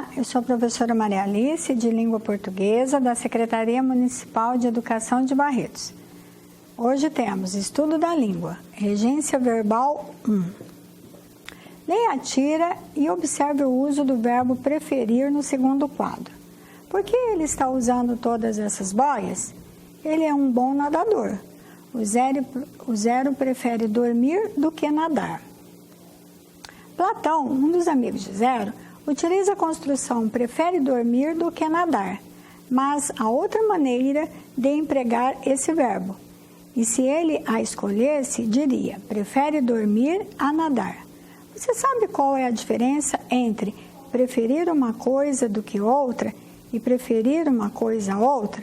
Olá, eu sou a professora Maria Alice, de Língua Portuguesa, da Secretaria Municipal de Educação de Barretos. Hoje temos Estudo da Língua, Regência Verbal 1. Leia a tira e observe o uso do verbo preferir no segundo quadro. Por que ele está usando todas essas boias? Ele é um bom nadador. O Zero prefere dormir do que nadar. Platão, um dos amigos de Zero, utiliza a construção prefere dormir do que nadar, mas há outra maneira de empregar esse verbo. E se ele a escolhesse, diria, prefere dormir a nadar. Você sabe qual é a diferença entre preferir uma coisa do que outra e preferir uma coisa a outra?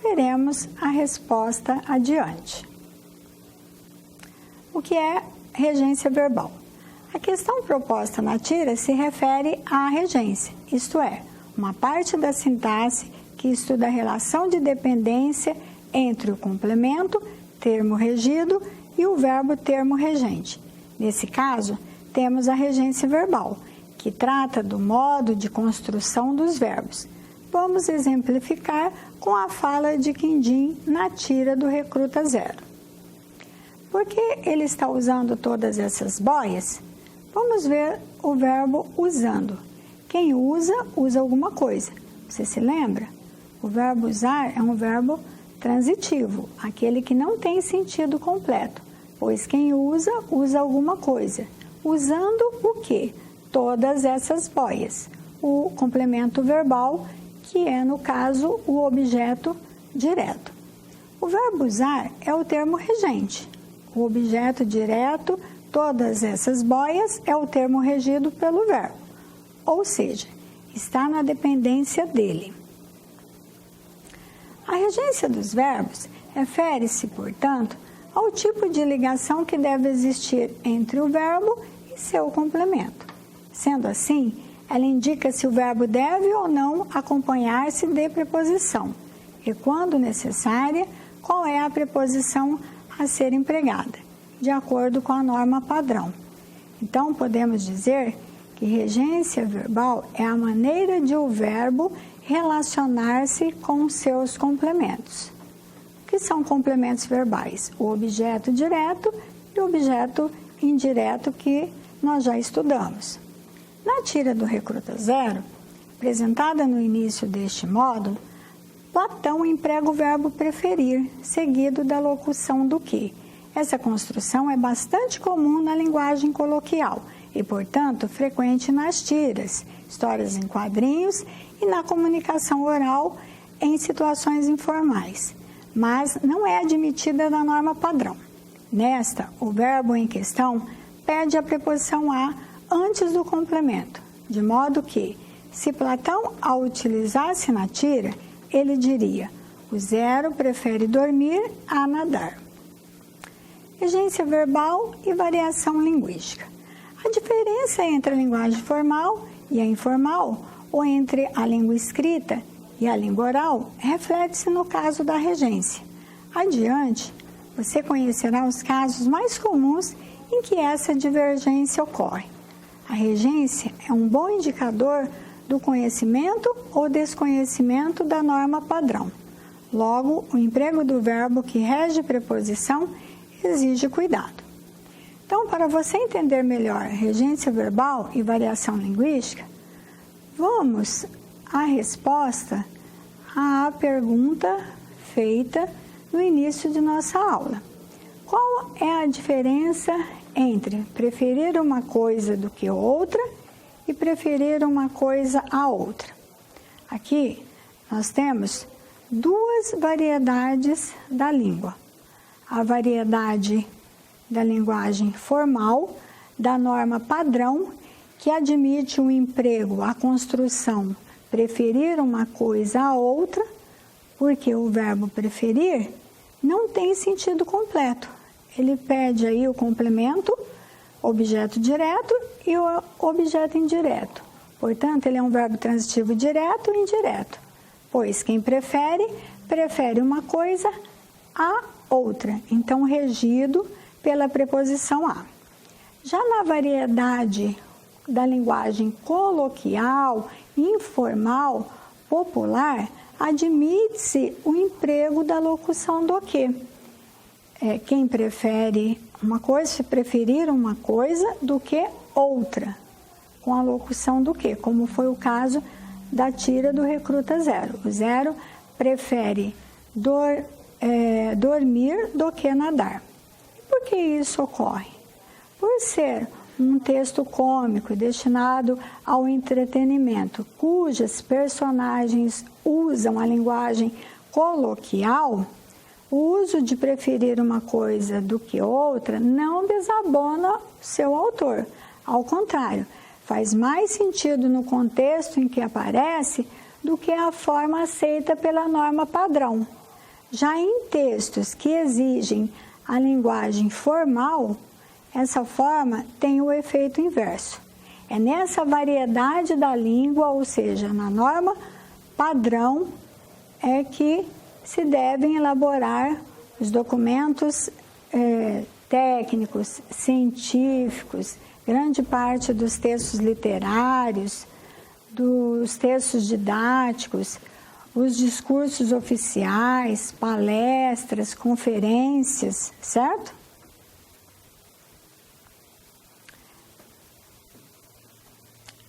Veremos a resposta adiante. O que é regência verbal? A questão proposta na tira se refere à regência, isto é, uma parte da sintaxe que estuda a relação de dependência entre o complemento, termo regido, e o verbo termo regente. Nesse caso, temos a regência verbal, que trata do modo de construção dos verbos. Vamos exemplificar com a fala de Quindim na tira do Recruta Zero. Por que ele está usando todas essas boias? Vamos ver o verbo usando. Quem usa, usa alguma coisa. Você se lembra? O verbo usar é um verbo transitivo, aquele que não tem sentido completo, pois quem usa, usa alguma coisa. Usando o quê? Todas essas boias. O complemento verbal, que é, no caso, o objeto direto. O verbo usar é o termo regente. O objeto direto, todas essas boias, é o termo regido pelo verbo, ou seja, está na dependência dele. A regência dos verbos refere-se, portanto, ao tipo de ligação que deve existir entre o verbo e seu complemento. Sendo assim, ela indica se o verbo deve ou não acompanhar-se de preposição e, quando necessária, qual é a preposição a ser empregada, de acordo com a norma padrão. Então, podemos dizer que regência verbal é a maneira de o verbo relacionar-se com seus complementos. O que são complementos verbais? O objeto direto e o objeto indireto que nós já estudamos. Na tira do Recruta Zero, apresentada no início deste módulo, Platão emprega o verbo preferir, seguido da locução do que. Essa construção é bastante comum na linguagem coloquial e, portanto, frequente nas tiras, histórias em quadrinhos e na comunicação oral em situações informais, mas não é admitida na norma padrão. Nesta, o verbo em questão pede a preposição a antes do complemento, de modo que, se Platão a utilizasse na tira, ele diria: o Zero prefere dormir a nadar. Regência verbal e variação linguística. A diferença entre a linguagem formal e a informal, ou entre a língua escrita e a língua oral, reflete-se no caso da regência. Adiante, você conhecerá os casos mais comuns em que essa divergência ocorre. A regência é um bom indicador do conhecimento ou desconhecimento da norma padrão. Logo, o emprego do verbo que rege preposição exige cuidado. Então, para você entender melhor regência verbal e variação linguística, vamos à resposta à pergunta feita no início de nossa aula. Qual é a diferença entre preferir uma coisa do que outra e preferir uma coisa a outra? Aqui nós temos duas variedades da língua. A variedade da linguagem formal, da norma padrão, que admite o emprego, a construção preferir uma coisa a outra, porque o verbo preferir não tem sentido completo. Ele pede aí o complemento, objeto direto e o objeto indireto. Portanto, ele é um verbo transitivo direto e indireto, pois quem prefere, prefere uma coisa a outra, então regido pela preposição a. Já na variedade da linguagem coloquial informal, popular, admite-se o emprego da locução do que. Quem prefere uma coisa, se preferir uma coisa do que outra, com a locução do que, como foi o caso da tira do recruta Zero. O Zero prefere dormir do que nadar. E por que isso ocorre? Por ser um texto cômico destinado ao entretenimento, cujas personagens usam a linguagem coloquial, o uso de preferir uma coisa do que outra não desabona seu autor. Ao contrário, faz mais sentido no contexto em que aparece do que a forma aceita pela norma padrão. Já em textos que exigem a linguagem formal, essa forma tem o efeito inverso. É nessa variedade da língua, ou seja, na norma padrão, é que se devem elaborar os documentos técnicos, científicos, grande parte dos textos literários, dos textos didáticos, os discursos oficiais, palestras, conferências, certo?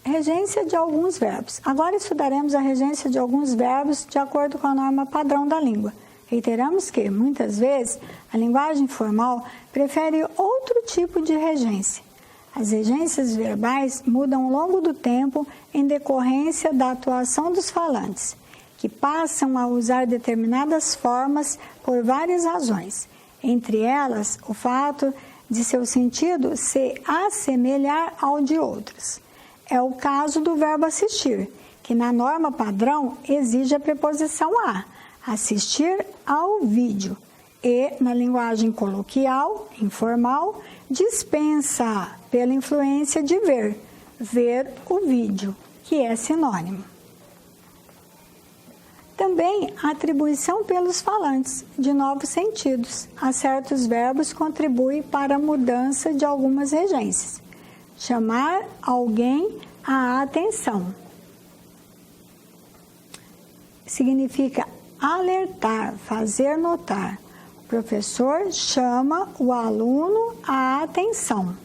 Regência de alguns verbos. Agora estudaremos a regência de alguns verbos de acordo com a norma padrão da língua. Reiteramos que, muitas vezes, a linguagem formal prefere outro tipo de regência. As regências verbais mudam ao longo do tempo em decorrência da atuação dos falantes, que passam a usar determinadas formas por várias razões, entre elas o fato de seu sentido se assemelhar ao de outros. É o caso do verbo assistir, que na norma padrão exige a preposição a, assistir ao vídeo, e na linguagem coloquial, informal, dispensa pela influência de ver, ver o vídeo, que é sinônimo. Também a atribuição pelos falantes de novos sentidos a certos verbos contribui para a mudança de algumas regências. Chamar alguém à atenção significa alertar, fazer notar. O professor chama o aluno à atenção.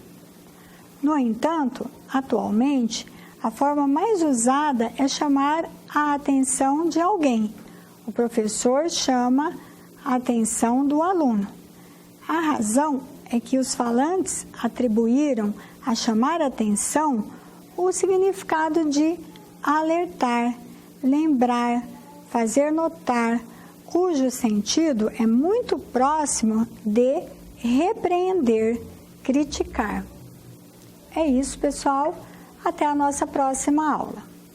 No entanto, atualmente, a forma mais usada é chamar a atenção de alguém. O professor chama a atenção do aluno. A razão é que os falantes atribuíram a chamar a atenção o significado de alertar, lembrar, fazer notar, cujo sentido é muito próximo de repreender, criticar. É isso, pessoal. Até a nossa próxima aula.